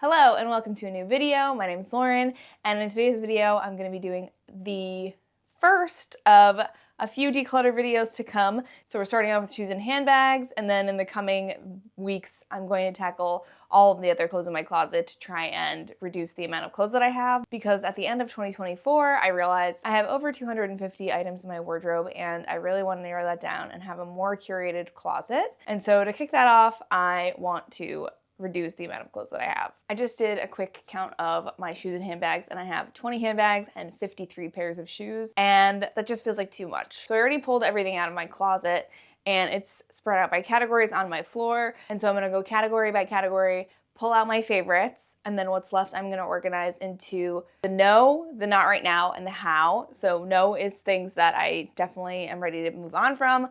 Hello and welcome to a new video. My name is Lauren, and in today's video I'm going to be doing the first of a few declutter videos to come. So we're starting off with shoes and handbags, and then in the coming weeks I'm going to tackle all of the other clothes in my closet to try and reduce the amount of clothes that I have, because at the end of 2024 I realized I have over 250 items in my wardrobe and I really want to narrow that down and have a more curated closet. And so to kick that off, I want to reduce the amount of clothes that I have. I just did a quick count of my shoes and handbags, and I have 20 handbags and 53 pairs of shoes, and that just feels like too much. So I already pulled everything out of my closet and it's spread out by categories on my floor, and so I'm gonna go category by category, pull out my favorites, and then what's left I'm gonna organize into the no, the not right now, and the how. So no is things that I definitely am ready to move on from.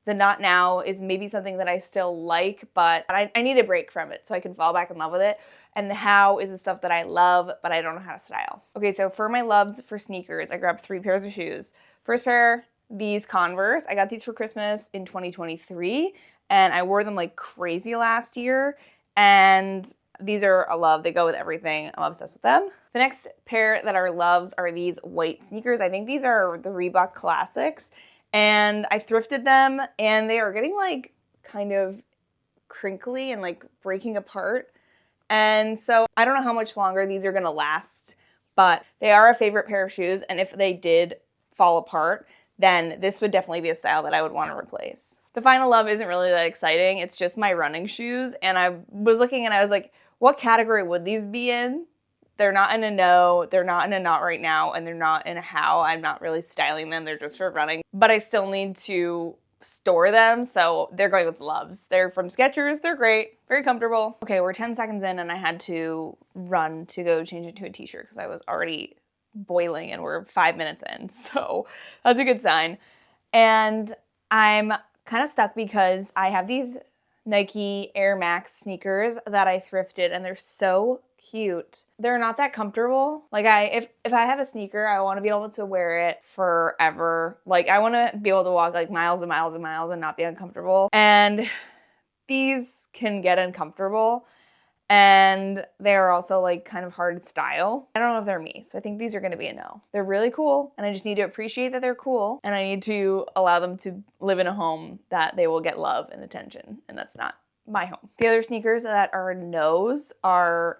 The not now is maybe something that I still like, but I need a break from it so I can fall back in love with it. And the how is the stuff that I love, but I don't know how to style. Okay, so for my loves for sneakers, I grabbed 3 pairs of shoes. First pair, these Converse. I got these for Christmas in 2023, and I wore them like crazy last year. And these are a love. They go with everything. I'm obsessed with them. The next pair that are loves are these white sneakers. I think these are the Reebok Classics. And I thrifted them, and they are getting like kind of crinkly and like breaking apart. And so I don't know how much longer these are gonna last, but they are a favorite pair of shoes. And if they did fall apart, then this would definitely be a style that I would want to replace. The final love isn't really that exciting. It's just my running shoes. And I was looking and I was like, what category would these be in? They're not in a no, they're not in a not right now, and they're not in a how. I'm not really styling them, they're just for running. But I still need to store them, so they're going with loves. They're from Skechers, they're great, very comfortable. Okay, we're 10 seconds in and I had to run to go change into a t-shirt because I was already boiling and we're 5 minutes in, so that's a good sign. And I'm kind of stuck because I have these Nike Air Max sneakers that I thrifted, and they're so cute. They're not that comfortable. Like if I have a sneaker, I want to be able to wear it forever. Like I want to be able to walk like miles and miles and miles and not be uncomfortable. And these can get uncomfortable, and they're also like kind of hard to style. I don't know if they're me, so I think these are going to be a no. They're really cool, and I just need to appreciate that they're cool, and I need to allow them to live in a home that they will get love and attention, and that's not my home. The other sneakers that are no's are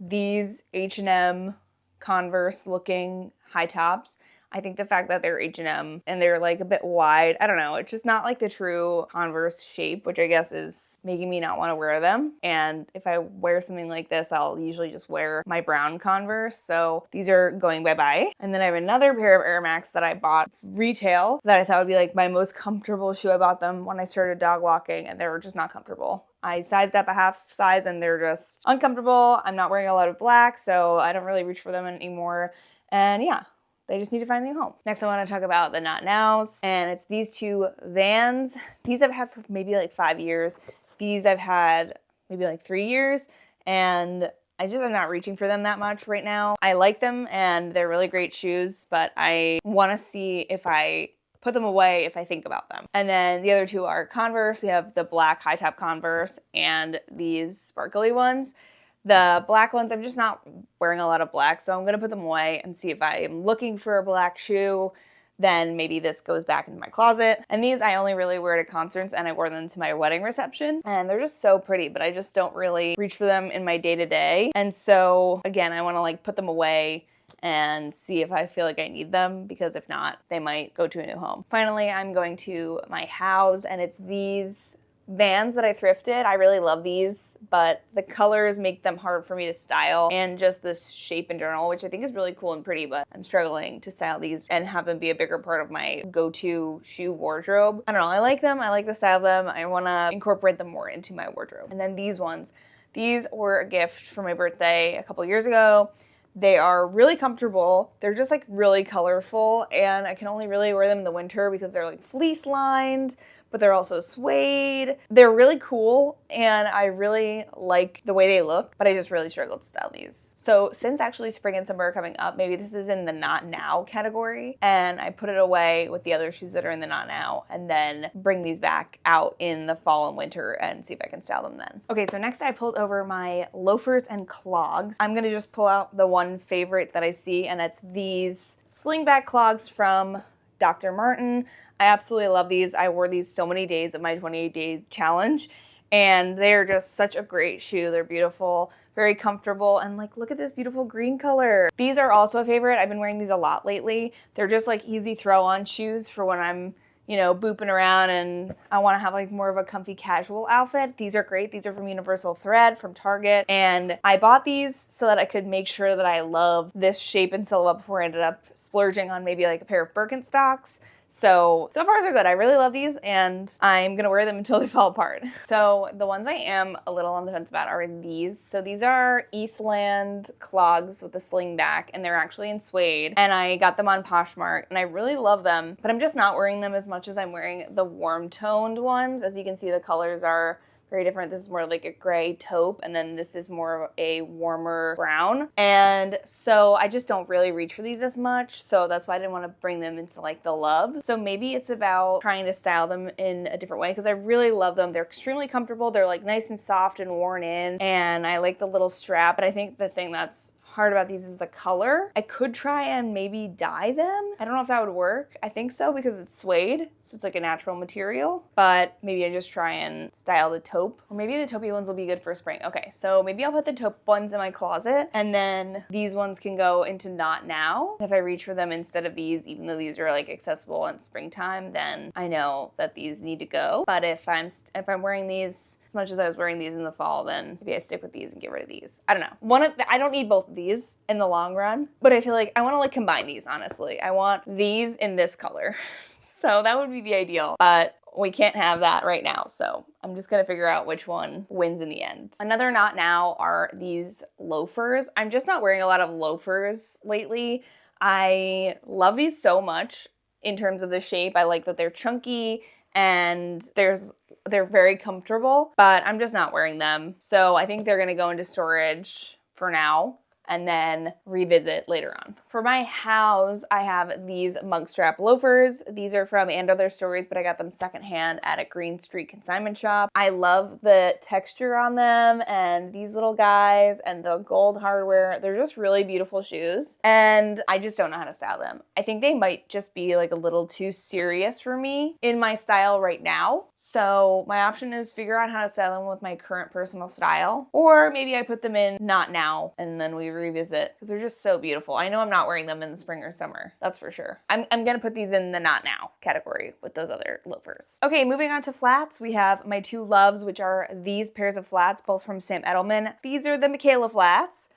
these H&M Converse looking high tops. I think the fact that they're H&M and they're like a bit wide, I don't know, it's just not like the true Converse shape, which I guess is making me not want to wear them. And if I wear something like this, I'll usually just wear my brown Converse. So these are going bye-bye. And then I have another pair of Air Max that I bought retail that I thought would be like my most comfortable shoe. I bought them when I started dog walking, and they were just not comfortable. I sized up a half size and they're just uncomfortable. I'm not wearing a lot of black, so I don't really reach for them anymore. And yeah, they just need to find a new home. Next, I want to talk about the not nows, and it's these 2 Vans. These I've had for maybe like 5 years. These I've had maybe like 3 years, and I'm not reaching for them that much right now. I like them and they're really great shoes, but I want to see if I put them away if I think about them. And then the other 2 are Converse. We have the black high top Converse and these sparkly ones. The black ones, I'm just not wearing a lot of black, so I'm gonna put them away and see if I am looking for a black shoe, then maybe this goes back into my closet. And these I only really wear to concerts, and I wore them to my wedding reception, and they're just so pretty, but I just don't really reach for them in my day-to-day. And so again, I wanna like put them away and see if I feel like I need them, because if not, they might go to a new home. Finally, I'm going to my house, and it's these Vans that I thrifted. I really love these, but the colors make them hard for me to style, and just this shape in general, which I think is really cool and pretty, but I'm struggling to style these and have them be a bigger part of my go-to shoe wardrobe. I don't know, I like them, I like the style of them, I want to incorporate them more into my wardrobe. And then these ones, these were a gift for my birthday a couple years ago. They are really comfortable. They're just like really colorful, and I can only really wear them in the winter because they're like fleece lined, but they're also suede. They're really cool, and I really like the way they look, but I just really struggled to style these. So since actually spring and summer are coming up, maybe this is in the not now category, and I put it away with the other shoes that are in the not now, and then bring these back out in the fall and winter and see if I can style them then. Okay, so next I pulled over my loafers and clogs. I'm gonna just pull out the one favorite that I see, and it's these slingback clogs from Dr. Martin. I absolutely love these. I wore these so many days of my 28-day challenge, and they're just such a great shoe. They're beautiful, very comfortable, and like, look at this beautiful green color. These are also a favorite. I've been wearing these a lot lately. They're just like easy throw-on shoes for when I'm, you know, booping around and I want to have like more of a comfy casual outfit. These are great. These are from Universal Thread from Target, and I bought these so that I could make sure that I love this shape and silhouette before I ended up splurging on maybe like a pair of Birkenstocks. So far so good. I really love these, and I'm gonna wear them until they fall apart. So the ones I am a little on the fence about are these. So these are Eastland clogs with a sling back, and they're actually in suede, and I got them on Poshmark, and I really love them, but I'm just not wearing them as much as I'm wearing the warm toned ones. As you can see, the colors are very different. This is more like a gray taupe, and then this is more of a warmer brown. And so I just don't really reach for these as much. So that's why I didn't want to bring them into like the love. So maybe it's about trying to style them in a different way, because I really love them. They're extremely comfortable. They're like nice and soft and worn in, and I like the little strap. But I think the thing that's hard about these is the color. I could try and maybe dye them. I don't know if that would work. I think so, because it's suede, so it's like a natural material. But maybe I just try and style the taupe. Or maybe the taupey ones will be good for spring. Okay, so maybe I'll put the taupe ones in my closet, and then these ones can go into not now. If I reach for them instead of these, even though these are like accessible in springtime, then I know that these need to go. But if I'm wearing these as much as I was wearing these in the fall, then maybe I stick with these and get rid of these. I don't know. I don't need both of these in the long run, but I feel like I want to like combine these, honestly. I want these in this color. So that would be the ideal, but we can't have that right now. So I'm just gonna figure out which one wins in the end. Another not now are these loafers. I'm just not wearing a lot of loafers lately. I love these so much in terms of the shape. I like that they're chunky and they're very comfortable, but I'm just not wearing them. So I think they're gonna go into storage for now and then revisit later on. For my house, I have these mug strap loafers. These are from And Other Stories, but I got them secondhand at a Green Street consignment shop. I love the texture on them and these little guys and the gold hardware. They're just really beautiful shoes, and I just don't know how to style them. I think they might just be like a little too serious for me in my style right now. So my option is figure out how to style them with my current personal style, or maybe I put them in not now and then we revisit, because they're just so beautiful. I know I'm not wearing them in the spring or summer, that's for sure. I'm gonna put these in the not now category with those other loafers. Okay, moving on to flats, we have my two loves, which are these pairs of flats, both from Sam Edelman. These are the Michaela flats,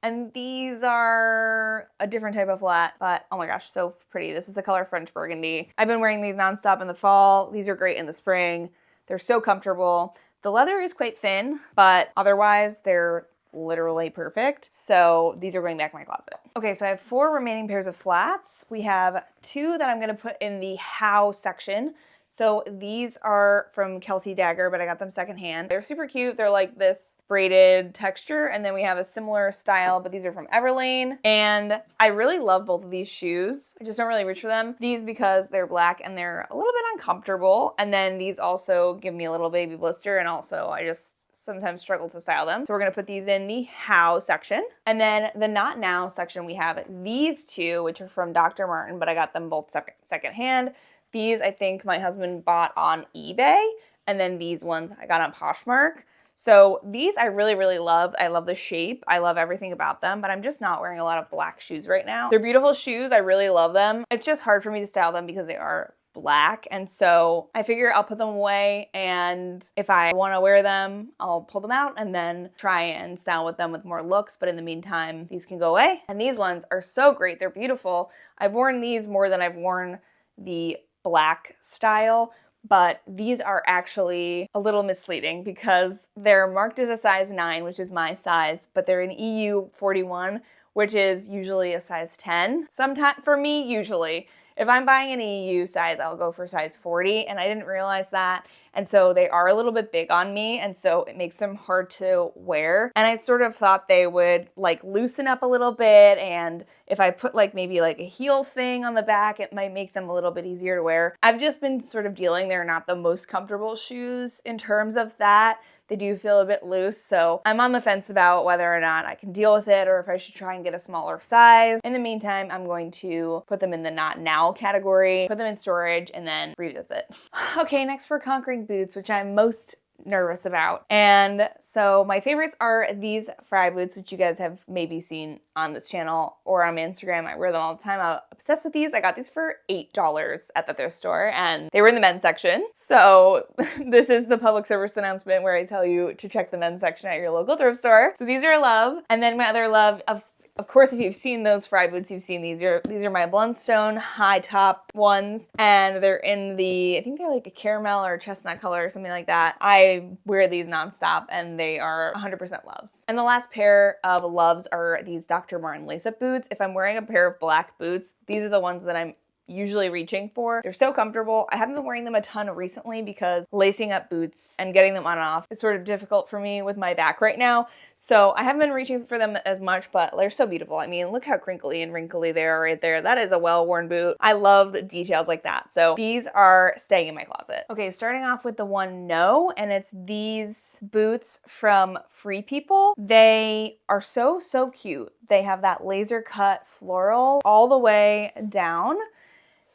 and these are a different type of flat, but oh my gosh, so pretty. This is the color French Burgundy. I've been wearing these nonstop in the fall. These are great in the spring. They're so comfortable. The leather is quite thin, but otherwise they're literally perfect. So these are going back in my closet. Okay, so I have 4 remaining pairs of flats. We have 2 that I'm gonna put in the how section. So these are from Kelsey Dagger, but I got them secondhand. They're super cute. They're like this braided texture, and then we have a similar style, but these are from Everlane. And I really love both of these shoes. I just don't really reach for them. These because they're black and they're a little bit uncomfortable. And then these also give me a little baby blister, and also I just sometimes struggle to style them. So we're gonna put these in the how section. And then the not now section, we have these 2, which are from Dr. Martin, but I got them both secondhand. These I think my husband bought on eBay, and then these ones I got on Poshmark. So these I really, really love. I love the shape. I love everything about them, but I'm just not wearing a lot of black shoes right now. They're beautiful shoes. I really love them. It's just hard for me to style them because they are black, and so I figure I'll put them away, and if I want to wear them, I'll pull them out and then try and style with them with more looks, but in the meantime, these can go away. And these ones are so great. They're beautiful. I've worn these more than I've worn the black style, but these are actually a little misleading because they're marked as a size 9, which is my size, but they're an EU 41, which is usually a size 10. Sometimes, for me, usually. If I'm buying an EU size, I'll go for size 40, and I didn't realize that. And so they are a little bit big on me, and so it makes them hard to wear. And I sort of thought they would like loosen up a little bit, and if I put like maybe like a heel thing on the back, it might make them a little bit easier to wear. I've just been sort of dealing, they're not the most comfortable shoes in terms of that. They do feel a bit loose, so I'm on the fence about whether or not I can deal with it or if I should try and get a smaller size. In the meantime, I'm going to put them in the not now category, put them in storage, and then revisit. Okay, next we're conquering boots, which I'm most nervous about. And so my favorites are these Fry boots, which you guys have maybe seen on this channel or on my Instagram. I wear them all the time. I'm obsessed with these. I got these for $8 at the thrift store, and they were in the men's section. So this is the public service announcement where I tell you to check the men's section at your local thrift store. So these are a love. And then my other love, of course, if you've seen those Fry boots, you've seen these. These are my Blundstone high top ones, and they're in the, I think they're like a caramel or chestnut color or something like that. I wear these nonstop, and they are 100% loves. And the last pair of loves are these Dr. Martin lace-up boots. If I'm wearing a pair of black boots, these are the ones that I'm usually reaching for. They're so comfortable. I haven't been wearing them a ton recently because lacing up boots and getting them on and off is sort of difficult for me with my back right now. So I haven't been reaching for them as much, but they're so beautiful. I mean, look how crinkly and wrinkly they are right there. That is a well-worn boot. I love the details like that. So these are staying in my closet. Okay, starting off with the one no, and it's these boots from Free People. They are so cute. They have that laser cut floral all the way down.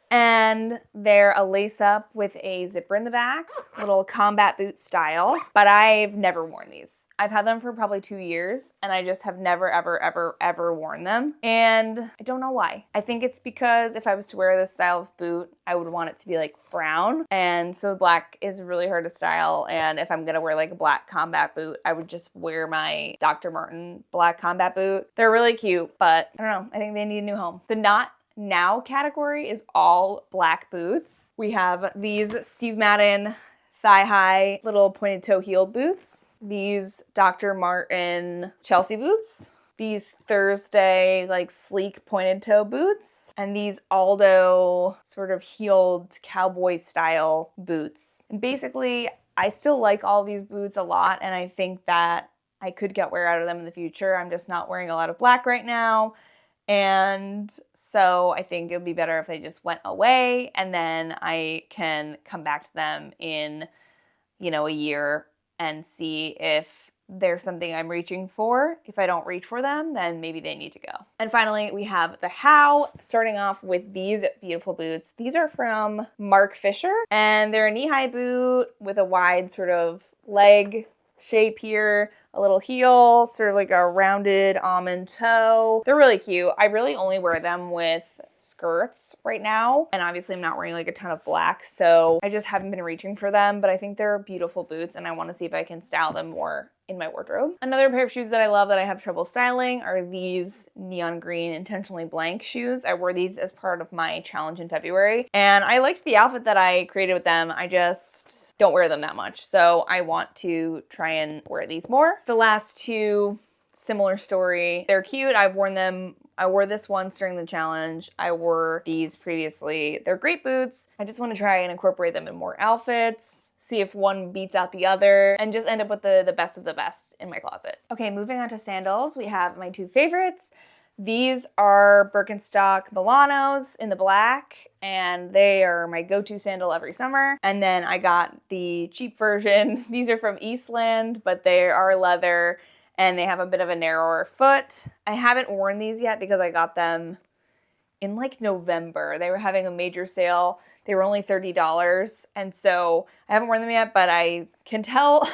And they're a lace up with a zipper in the back, little combat boot style, but I've never worn these. I've had them for probably 2 years, and I just have never, ever worn them. And I don't know why. I think it's because if I was to wear this style of boot, I would want it to be like brown. And so black is really hard to style. And if I'm gonna wear like a black combat boot, I would just wear my Dr. Martin black combat boot. They're really cute, but I don't know. I think they need a new home. The not now category is all black boots. We have these Steve Madden thigh-high little pointed toe heeled boots, these Dr. Martin Chelsea boots, these Thursday like sleek pointed toe boots, and these Aldo sort of heeled cowboy style boots. And basically, I still like all these boots a lot, and I think that I could get wear out of them in the future. I'm just not wearing a lot of black right now. And so I think it would be better if they just went away, and then I can come back to them in, a year and see if there's something I'm reaching for. If I don't reach for them, then maybe they need to go. And finally, we have the how, starting off with these beautiful boots. These are from Mark Fisher, and they're a knee-high boot with a wide sort of leg shape here, a little heel, sort of like a rounded almond toe. They're really cute. I really only wear them with skirts right now, and obviously I'm not wearing like a ton of black, so I just haven't been reaching for them, but I think they're beautiful boots, and I want to see if I can style them more in my wardrobe. Another pair of shoes that I love that I have trouble styling are these neon green intentionally blank shoes. I wore these as part of my challenge in February, and I liked the outfit that I created with them. I just don't wear them that much, so I want to try and wear these more. The last two, similar story. They're cute. I've worn them. I wore this once during the challenge. I wore these previously. They're great boots. I just want to try and incorporate them in more outfits, see if one beats out the other, and just end up with the best of the best in my closet. Okay, moving on to sandals. We have my two favorites. These are Birkenstock Milanos in the black, and they are my go-to sandal every summer. And then I got the cheap version. These are from Eastland, but they are leather, and they have a bit of a narrower foot. I haven't worn these yet because I got them in like November. They were having a major sale. They were only $30, and so I haven't worn them yet, but I can tell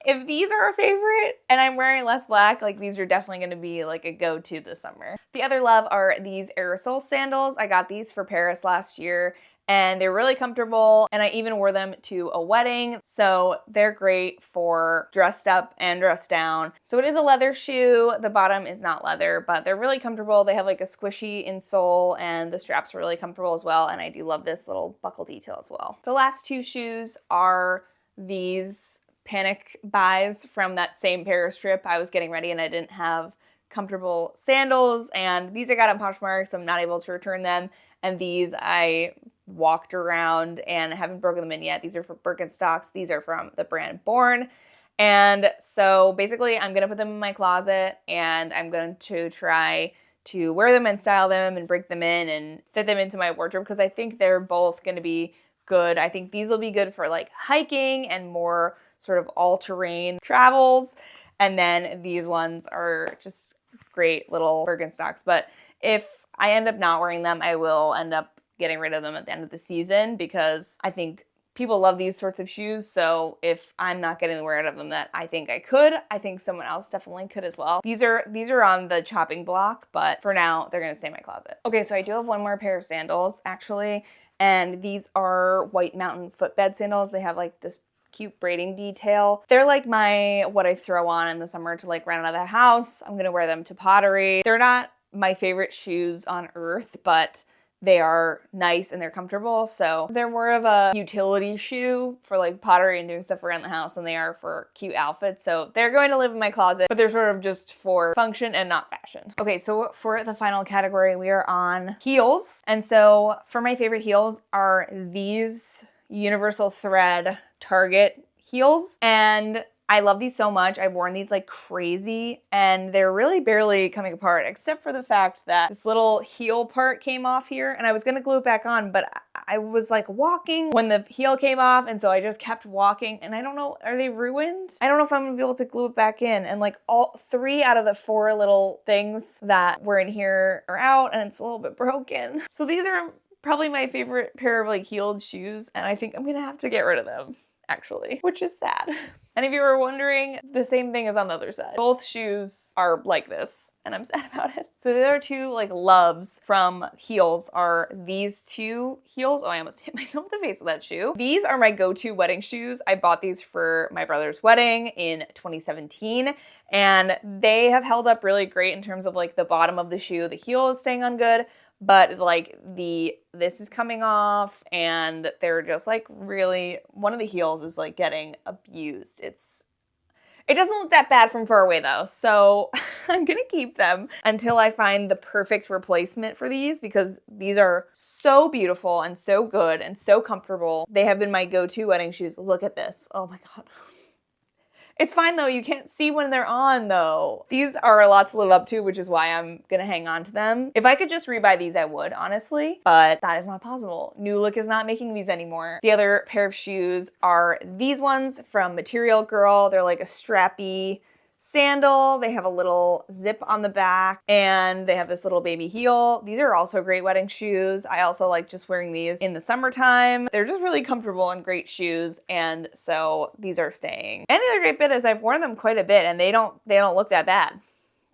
if these are a favorite and I'm wearing less black, like these are definitely going to be like a go-to this summer. The other love are these aerosol sandals. I got these for Paris last year, and they're really comfortable, and I even wore them to a wedding, so they're great for dressed up and dressed down. So it is a leather shoe. The bottom is not leather, but they're really comfortable. They have like a squishy insole, and the straps are really comfortable as well, and I do love this little buckle detail as well. The last two shoes are these panic buys from that same Paris trip. I was getting ready and I didn't have comfortable sandals, and these I got on Poshmark, so I'm not able to return them. And these I walked around and haven't broken them in yet. These are for Birkenstocks. These are from the brand Born. And so basically I'm going to put them in my closet, and I'm going to try to wear them and style them and break them in and fit them into my wardrobe, because I think they're both going to be good. I think these will be good for like hiking and more sort of all-terrain travels. And then these ones are just great little Birkenstocks. But if I end up not wearing them, I will end up getting rid of them at the end of the season, because I think people love these sorts of shoes. So if I'm not getting the wear out of them that I think I could, I think someone else definitely could as well. These are on the chopping block, but for now they're gonna stay in my closet. Okay, so I do have one more pair of sandals actually, and these are White Mountain footbed sandals. They have like this cute braiding detail. They're like what I throw on in the summer to like run out of the house. I'm gonna wear them to pottery. They're not my favorite shoes on earth, but they are nice and they're comfortable. So they're more of a utility shoe for like pottery and doing stuff around the house than they are for cute outfits. So they're going to live in my closet, but they're sort of just for function and not fashion. Okay, so for the final category, we are on heels. And so for my favorite heels are these universal thread Target heels. And I love these so much. I've worn these like crazy, and they're really barely coming apart, except for the fact that this little heel part came off here, and I was gonna glue it back on, but I was like walking when the heel came off, and so I just kept walking, and I don't know, are they ruined? I don't know if I'm gonna be able to glue it back in, and like all 3 out of the 4 little things that were in here are out, and it's a little bit broken. So these are probably my favorite pair of like heeled shoes, and I think I'm gonna have to get rid of them, actually, which is sad. And if you were wondering, the same thing is on the other side. Both shoes are like this, and I'm sad about it. So the other 2 like loves from heels are these 2 heels. Oh, I almost hit myself in the face with that shoe. These are my go-to wedding shoes. I bought these for my brother's wedding in 2017, and they have held up really great in terms of like the bottom of the shoe. The heel is staying on good, but like this is coming off, and they're just like really, one of the heels is like getting abused. It doesn't look that bad from far away though, so I'm gonna keep them until I find the perfect replacement for these, because these are so beautiful and so good and so comfortable. They have been my go-to wedding shoes. Look at this. Oh my God. It's fine though, you can't see when they're on though. These are a lot to live up to, which is why I'm gonna hang on to them. If I could just rebuy these, I would, honestly, but that is not possible. New Look is not making these anymore. The other pair of shoes are these ones from Material Girl. They're like a strappy sandal. They have a little zip on the back, and they have this little baby heel. These are also great wedding shoes. I also like just wearing these in the summertime. They're just really comfortable and great shoes, and so these are staying. And the other great bit is I've worn them quite a bit, and they don't look that bad.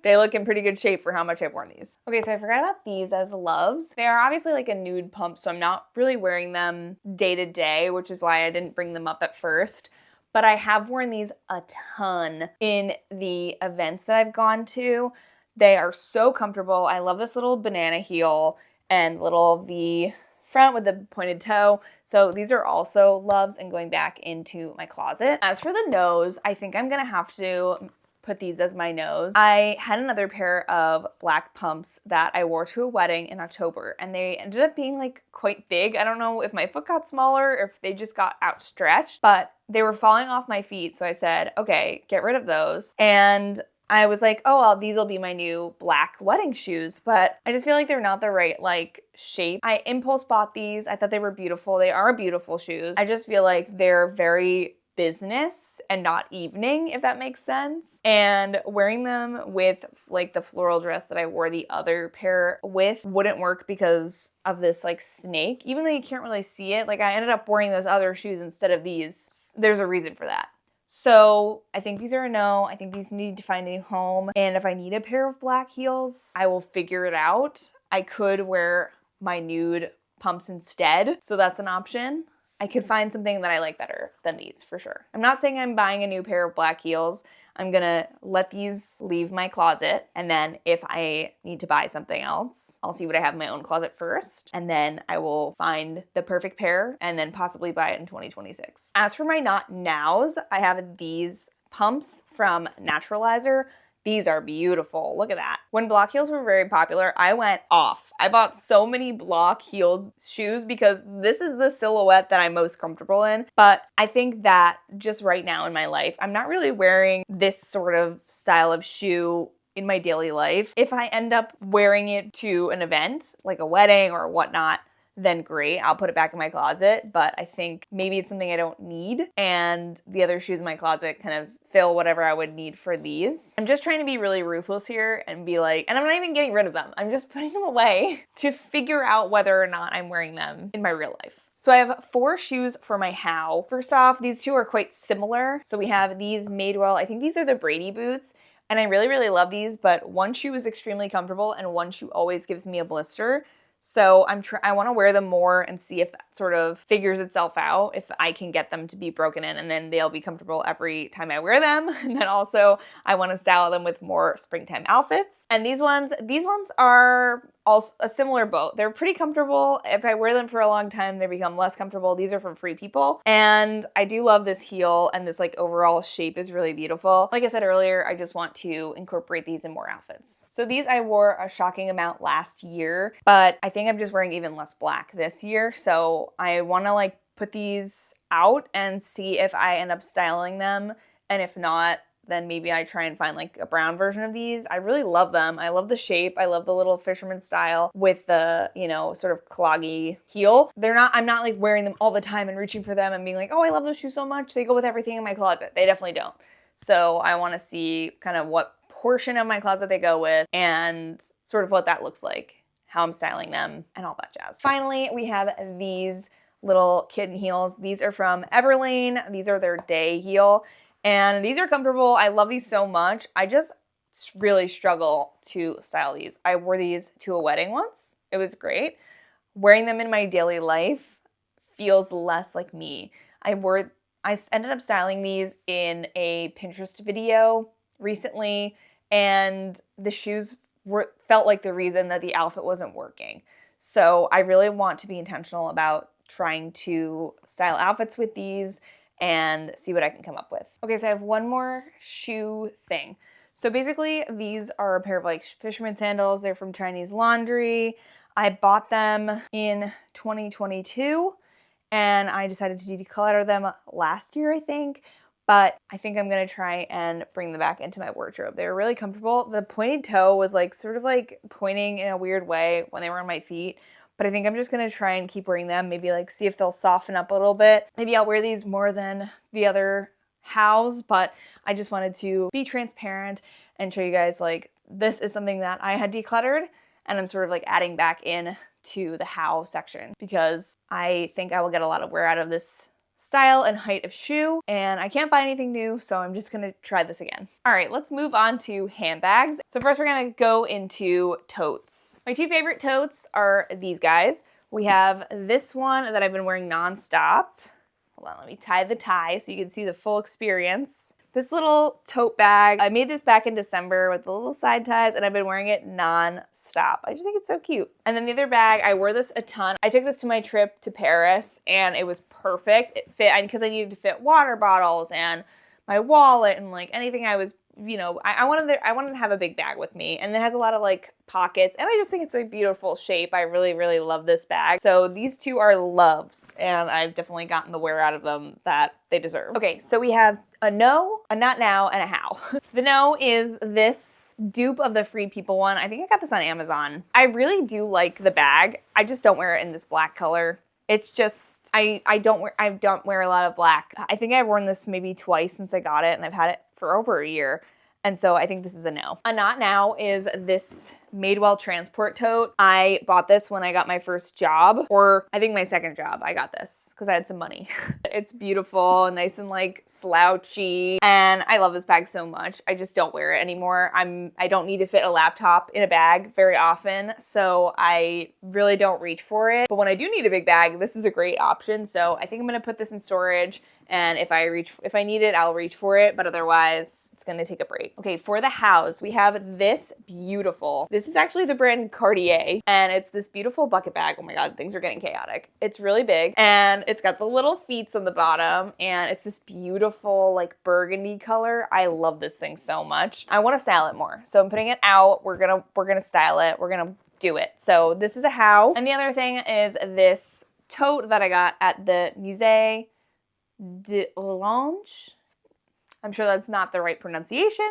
They look in pretty good shape for how much I've worn these. Okay, so I forgot about these as loves. They are obviously like a nude pump, so I'm not really wearing them day to day, which is why I didn't bring them up at first. But I have worn these a ton in the events that I've gone to. They are so comfortable. I love this little banana heel and little V front with the pointed toe. So these are also loves and going back into my closet. As for the nose, I think I'm gonna have to put these as my nose. I had another pair of black pumps that I wore to a wedding in October, and they ended up being like quite big. I don't know if my foot got smaller or if they just got outstretched, but they were falling off my feet. So I said, okay, get rid of those. And I was like, oh, well, these will be my new black wedding shoes, but I just feel like they're not the right like shape. I impulse bought these. I thought they were beautiful. They are beautiful shoes. I just feel like they're very business and not evening, if that makes sense. And wearing them with like the floral dress that I wore the other pair with wouldn't work because of this like snake. Even though you can't really see it, like I ended up wearing those other shoes instead of these. There's a reason for that. So I think these are a no. I think these need to find a home. And if I need a pair of black heels, I will figure it out. I could wear my nude pumps instead. So that's an option. I could find something that I like better than these for sure. I'm not saying I'm buying a new pair of black heels. I'm gonna let these leave my closet, and then if I need to buy something else, I'll see what I have in my own closet first, and then I will find the perfect pair and then possibly buy it in 2026. As for my not nows, I have these pumps from Naturalizer. These are beautiful. Look at that. When block heels were very popular, I went off. I bought so many block heeled shoes because this is the silhouette that I'm most comfortable in. But I think that just right now in my life, I'm not really wearing this sort of style of shoe in my daily life. If I end up wearing it to an event, like a wedding or whatnot, then great, I'll put it back in my closet. But I think maybe it's something I don't need, and the other shoes in my closet kind of fill whatever I would need for these. I'm just trying to be really ruthless here and be like, and I'm not even getting rid of them. I'm just putting them away to figure out whether or not I'm wearing them in my real life. So I have 4 shoes for my how. First off, these 2 are quite similar. So we have these Madewell, I think these are the Brady boots. And I really, really love these, but one shoe is extremely comfortable and one shoe always gives me a blister. So I want to wear them more and see if that sort of figures itself out, if I can get them to be broken in, and then they'll be comfortable every time I wear them. And then also I want to style them with more springtime outfits. And these ones are also a similar boat. They're pretty comfortable. If I wear them for a long time, they become less comfortable. These are from Free People. And I do love this heel, and this like overall shape is really beautiful. Like I said earlier, I just want to incorporate these in more outfits. So these I wore a shocking amount last year, but I think I'm just wearing even less black this year. So I want to like put these out and see if I end up styling them. And if not, then maybe I try and find like a brown version of these. I really love them. I love the shape. I love the little fisherman style with the, you know, sort of cloggy heel. I'm not like wearing them all the time and reaching for them and being like, oh, I love those shoes so much. They go with everything in my closet. They definitely don't. So I want to see kind of what portion of my closet they go with and sort of what that looks like, how I'm styling them, and all that jazz. Finally, we have these little kitten heels. These are from Everlane. These are their day heel. And these are comfortable. I love these so much. I just really struggle to style these. I wore these to a wedding once. It was great. Wearing them in my daily life feels less like me. I ended up styling these in a Pinterest video recently, and the shoes felt like the reason that the outfit wasn't working. So I really want to be intentional about trying to style outfits with these and see what I can come up with. Okay, so I have one more shoe thing. So basically, these are a pair of like fisherman sandals. They're from Chinese Laundry. I bought them in 2022, and I decided to declutter them last year, I think. But I think I'm gonna try and bring them back into my wardrobe. They were really comfortable. The pointed toe was like sort of like pointing in a weird way when they were on my feet. But I think I'm just going to try and keep wearing them. Maybe like see if they'll soften up a little bit. Maybe I'll wear these more than the other hows, but I just wanted to be transparent and show you guys like this is something that I had decluttered, and I'm sort of like adding back in to the how section because I think I will get a lot of wear out of this style and height of shoe, and I can't buy anything new, so I'm just gonna try this again. All right, let's move on to handbags. So first we're gonna go into totes. My 2 favorite totes are these guys. We have this one that I've been wearing nonstop. Hold on, let me tie the tie so you can see the full experience. This little tote bag, I made this back in December with the little side ties, and I've been wearing it non-stop. I just think it's so cute. And then the other bag, I wore this a ton. I took this to my trip to Paris, and it was perfect. It fit, because I needed to fit water bottles and my wallet and like anything I was, you know, I wanted to have a big bag with me, and it has a lot of like pockets, and I just think it's a beautiful shape. I really, really love this bag. So these 2 are loves, and I've definitely gotten the wear out of them that they deserve. Okay, so we have a no, a not now, and a how. The no is this dupe of the Free People one. I think I got this on Amazon. I really do like the bag. I just don't wear it in this black color. It's just, I don't wear a lot of black. I think I've worn this maybe twice since I got it, and I've had it for over a year. And so I think this is a no. A not now is this Madewell transport tote. I bought this when I got my first job, or I think my second job. I got this because I had some money. It's beautiful, nice and like slouchy, and I love this bag so much. I just don't wear it anymore. I don't need to fit a laptop in a bag very often, so I really don't reach for it. But when I do need a big bag, this is a great option. So I think I'm gonna put this in storage And if I need it, I'll reach for it, but otherwise it's gonna take a break. Okay, for the house, we have this this is actually the brand Cartier, and it's this beautiful bucket bag. Oh my God, things are getting chaotic. It's really big, and it's got the little feet on the bottom, and it's this beautiful like burgundy color. I love this thing so much. I wanna style it more. So I'm putting it out. We're gonna style it. We're gonna do it. So this is a how. And the other thing is this tote that I got at the Musée de L'Orange. I'm sure that's not the right pronunciation,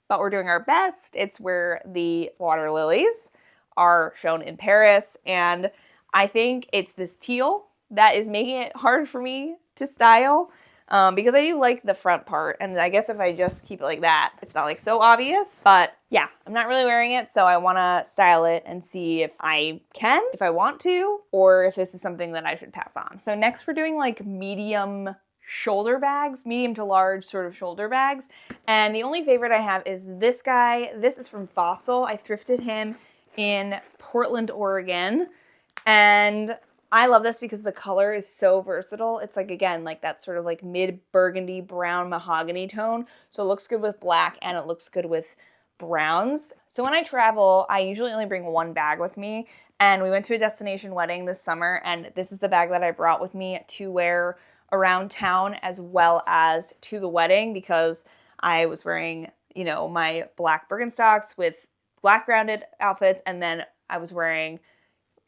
but we're doing our best. It's where the water lilies are shown in Paris, and I think it's this teal that is making it hard for me to style because I do like the front part, and I guess if I just keep it like that, it's not like so obvious, but yeah, I'm not really wearing it, so I want to style it and see if I can, if I want to, or if this is something that I should pass on. So next we're doing like medium shoulder bags, medium to large sort of shoulder bags. And the only favorite I have is this guy. This is from Fossil. I thrifted him in Portland, Oregon. And I love this because the color is so versatile. It's like, again, like that sort of like mid burgundy brown mahogany tone. So it looks good with black and it looks good with browns. So when I travel, I usually only bring one bag with me. And we went to a destination wedding this summer, and this is the bag that I brought with me to wear around town as well as to the wedding, because I was wearing, you know, my black Birkenstocks with black grounded outfits, and then I was wearing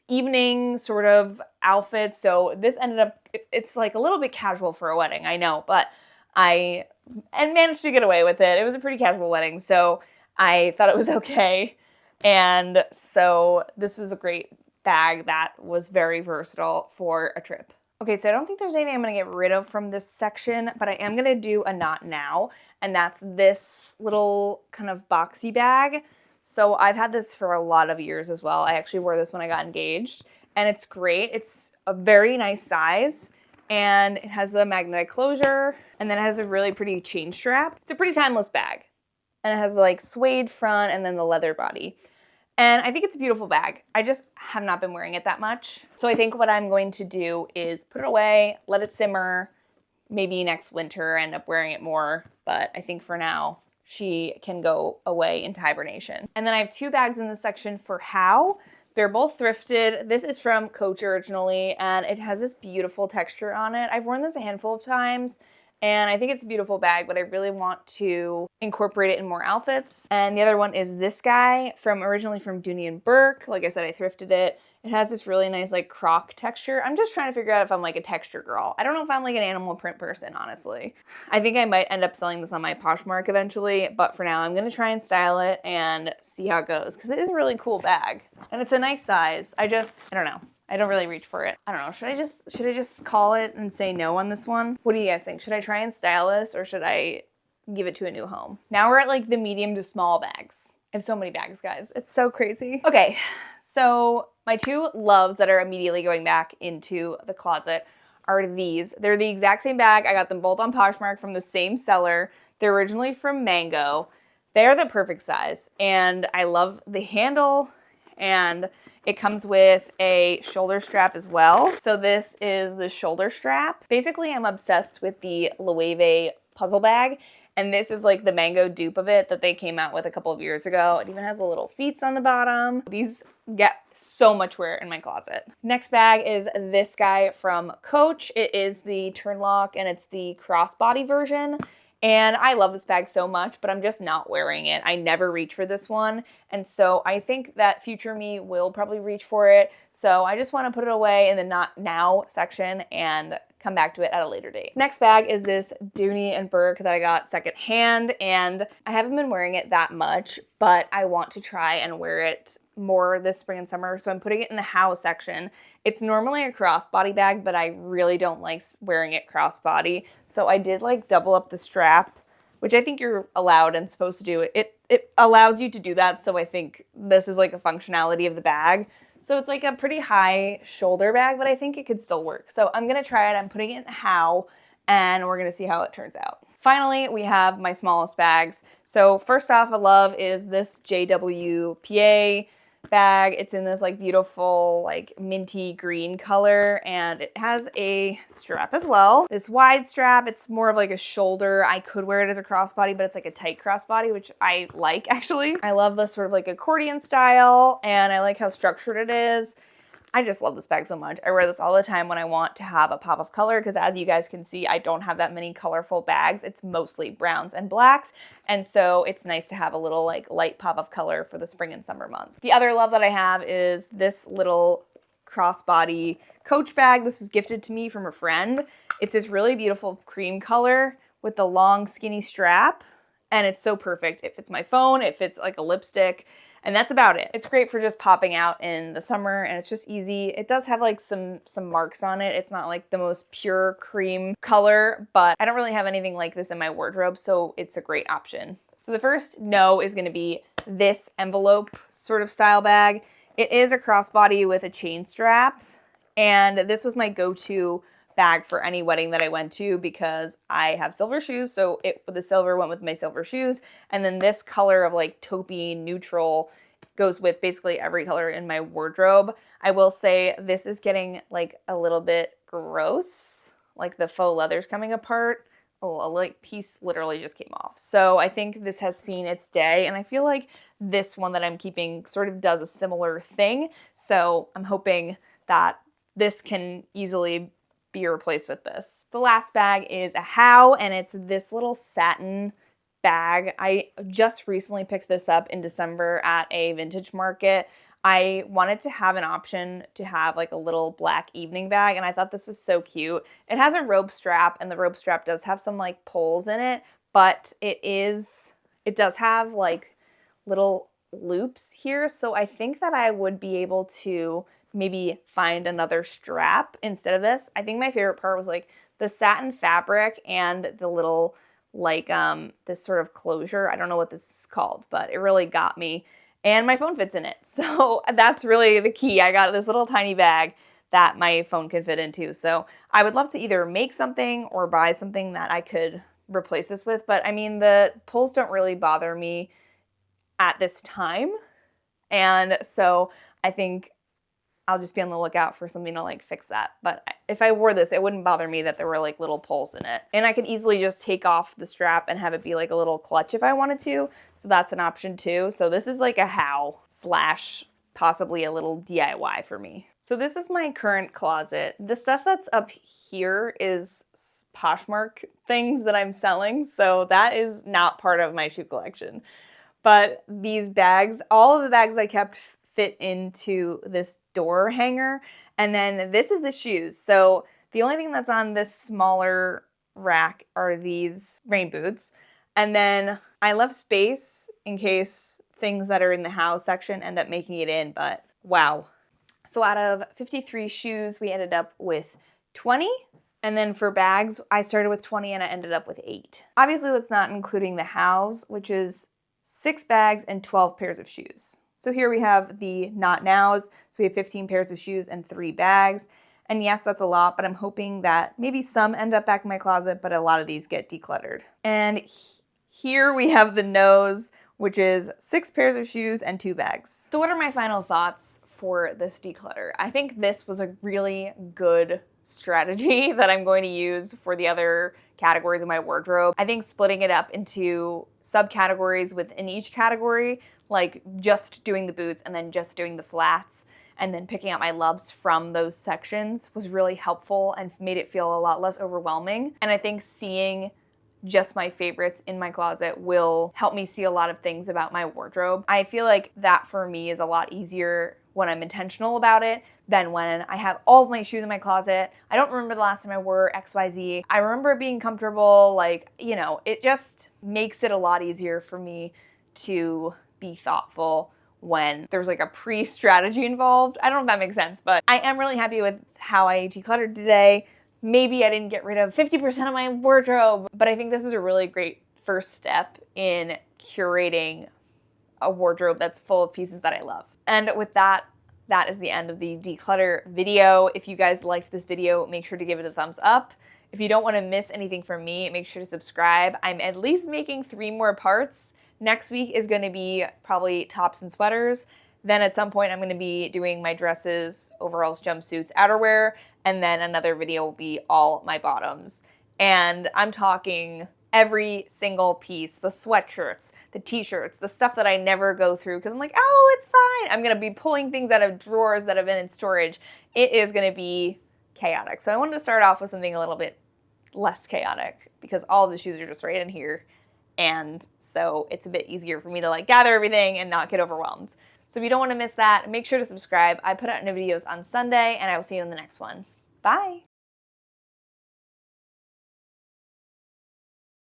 evening sort of outfits. So this ended up, it's like a little bit casual for a wedding, I know, but I managed to get away with it. It was a pretty casual wedding, so I thought it was okay. And so this was a great bag that was very versatile for a trip. Okay, so I don't think there's anything I'm gonna get rid of from this section, but I am gonna do a not now, and that's this little kind of boxy bag. So I've had this for a lot of years as well. I actually wore this when I got engaged, and it's great. It's a very nice size, and it has the magnetic closure, and then it has a really pretty chain strap. It's a pretty timeless bag, and it has like suede front and then the leather body. And I think it's a beautiful bag. I just have not been wearing it that much. So I think what I'm going to do is put it away, let it simmer. Maybe next winter I end up wearing it more. But I think for now, she can go away into hibernation. And then I have two bags in this section for how. They're both thrifted. This is from Coach originally, and it has this beautiful texture on it. I've worn this a handful of times, and I think it's a beautiful bag, but I really want to incorporate it in more outfits. And the other one is this guy originally from Dooney and Burke. Like I said, I thrifted it. It has this really nice like croc texture. I'm just trying to figure out if I'm like a texture girl. I don't know if I'm like an animal print person, honestly. I think I might end up selling this on my Poshmark eventually, but for now I'm gonna try and style it and see how it goes, because it is a really cool bag and it's a nice size. I don't know. I don't really reach for it. I don't know. Should I just call it and say no on this one? What do you guys think? Should I try and style this, or should I give it to a new home? Now we're at like the medium to small bags. I have so many bags, guys. It's so crazy. Okay, so my two loves that are immediately going back into the closet are these. They're the exact same bag. I got them both on Poshmark from the same seller. They're originally from Mango. They're the perfect size, and I love the handle, and it comes with a shoulder strap as well. So this is the shoulder strap. Basically, I'm obsessed with the Loewe puzzle bag, and this is like the Mango dupe of it that they came out with a couple of years ago. It even has the little feet on the bottom. These get so much wear in my closet. Next bag is this guy from Coach. It is the turn lock, and it's the crossbody version. And I love this bag so much, but I'm just not wearing it. I never reach for this one. And so I think that future me will probably reach for it. So I just want to put it away in the not now section and come back to it at a later date. Next bag is this Dooney and Burke that I got secondhand, and I haven't been wearing it that much, but I want to try and wear it more this spring and summer, so I'm putting it in the how section. It's normally a crossbody bag, but I really don't like wearing it crossbody, so I did like double up the strap, which I think you're allowed and supposed to do. It allows you to do that, so I think this is like a functionality of the bag. So it's like a pretty high shoulder bag, but I think it could still work. So I'm gonna try it. I'm putting it in how, and we're gonna see how it turns out. Finally, we have my smallest bags. So first off, I love is this JWPA bag. It's in this like beautiful like minty green color, and it has a strap as well. This wide strap, it's more of like a shoulder. I could wear it as a crossbody, but it's like a tight crossbody, which I like actually. I love the sort of like accordion style, and I like how structured it is. I just love this bag so much. I wear this all the time when I want to have a pop of color, because as you guys can see, I don't have that many colorful bags. It's mostly browns and blacks, and so it's nice to have a little like light pop of color for the spring and summer months. The other love that I have is this little crossbody Coach bag. This was gifted to me from a friend. It's this really beautiful cream color with the long skinny strap, and it's so perfect. It fits my phone, it fits like a lipstick, and that's about it. It's great for just popping out in the summer, and it's just easy. It does have like some marks on it. It's not like the most pure cream color, but I don't really have anything like this in my wardrobe, so it's a great option. So the first no is gonna be this envelope sort of style bag. It is a crossbody with a chain strap, and this was my go-to bag for any wedding that I went to because I have silver shoes, so the silver went with my silver shoes, and then this color of like taupey neutral goes with basically every color in my wardrobe. I will say this is getting like a little bit gross, like the faux leather's coming apart. Oh, a like piece literally just came off. So I think this has seen its day, and I feel like this one that I'm keeping sort of does a similar thing. So I'm hoping that this can easily be replaced with this. The last bag is a How, and it's this little satin bag. I just recently picked this up in December at a vintage market. I wanted to have an option to have like a little black evening bag, and I thought this was so cute. It has a rope strap, and the rope strap does have some like poles in it, but it does have like little loops here, so I think that I would be able to maybe find another strap instead of this. I think my favorite part was like the satin fabric and the little like this sort of closure. I don't know what this is called, but it really got me. And my phone fits in it. So that's really the key. I got this little tiny bag that my phone can fit into. So I would love to either make something or buy something that I could replace this with. But I mean, the poles don't really bother me at this time. And so I think I'll just be on the lookout for something to like fix that. But if I wore this, it wouldn't bother me that there were like little poles in it. And I could easily just take off the strap and have it be like a little clutch if I wanted to. So that's an option too. So this is like a How slash possibly a little DIY for me. So this is my current closet. The stuff that's up here is Poshmark things that I'm selling. So that is not part of my shoe collection. But these bags, all of the bags I kept fit into this door hanger, and then this is the shoes. So the only thing that's on this smaller rack are these rain boots, and then I left space in case things that are in the house section end up making it in, but wow. So out of 53 shoes, we ended up with 20, and then for bags, I started with 20 and I ended up with 8. Obviously, that's not including the Hows, which is 6 bags and 12 pairs of shoes. So here we have the not nows. So we have 15 pairs of shoes and 3 bags. And yes, that's a lot, but I'm hoping that maybe some end up back in my closet, but a lot of these get decluttered. And here we have the no's, which is 6 pairs of shoes and 2 bags. So what are my final thoughts for this declutter? I think this was a really good strategy that I'm going to use for the other categories of my wardrobe. I think splitting it up into subcategories within each category, like just doing the boots and then just doing the flats and then picking out my loves from those sections was really helpful and made it feel a lot less overwhelming. And I think seeing just my favorites in my closet will help me see a lot of things about my wardrobe. I feel like that for me is a lot easier when I'm intentional about it than when I have all of my shoes in my closet. I don't remember the last time I wore XYZ. I remember it being comfortable, like, you know, it just makes it a lot easier for me to be thoughtful when there's like a pre-strategy involved. I don't know if that makes sense, but I am really happy with how I decluttered today. Maybe I didn't get rid of 50% of my wardrobe, but I think this is a really great first step in curating a wardrobe that's full of pieces that I love. And with that, that is the end of the declutter video. If you guys liked this video, make sure to give it a thumbs up. If you don't want to miss anything from me, make sure to subscribe. I'm at least making 3 more parts. Next week is going to be probably tops and sweaters. Then at some point I'm going to be doing my dresses, overalls, jumpsuits, outerwear, and then another video will be all my bottoms. And I'm talking every single piece, the sweatshirts, the t-shirts, the stuff that I never go through because I'm like, oh, it's fine. I'm going to be pulling things out of drawers that have been in storage. It is going to be chaotic. So I wanted to start off with something a little bit less chaotic because all of the shoes are just right in here. And so it's a bit easier for me to like gather everything and not get overwhelmed. So if you don't want to miss that, make sure to subscribe. I put out new videos on Sunday and I will see you in the next one. Bye.